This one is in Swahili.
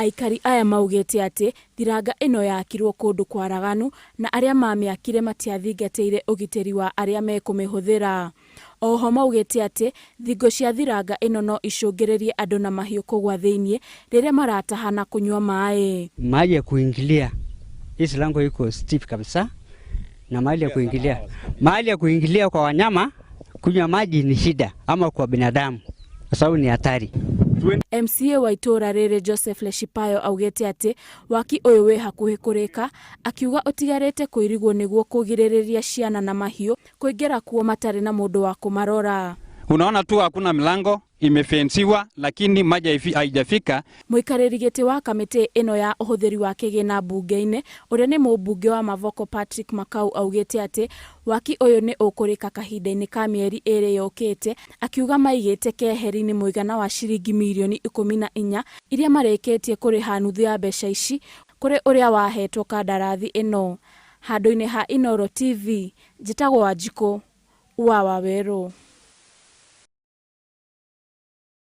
Aikari aya maugite ati thiranga ino yakirwo kundu kwaraganu na aria mamiakire matiathingatĩire ugitiri wa aria mekumihuthira. Oho maugite ati thingo cia thiranga ino no icungiririe andu na mahiũ kugwa thiini riria maratahana kunywa maĩ. Maji ya kuingilia hii lango iko steep kabisa, na mahali ya kuingilia kwa wanyama kunywa maji ni shida, ama kwa binadamu kwa sababu ni hatari. MCA wa itura riri Joseph Leshipayo augite ati waki uyu wi hakuhi kurika, akiuga utigarite kuirigwo niguo kugiririria ciana na mahiũ kuingira kuo matari na mundu wa kumarora. Unaona tu hakuna milango, imefensiwa lakini maji haijafika. Muikariri giti wa kamitii ino ya uhuthiri wa kigina mbunge-ini uria ni mbunge wa Mavoko Patrick Makau augite ati waki uyu ni ukurika kahinda-ini ka mieri 2 yokite, akiuga maigite keheri-ini muigana wa ciringi milioni 14 iria marikitie kuriha nuthu ya mbeca ici kuri uria wahetwo kandarathi ino. Handu-ini ha Inoro TV, njitagwo Wanjiku wa Waweru.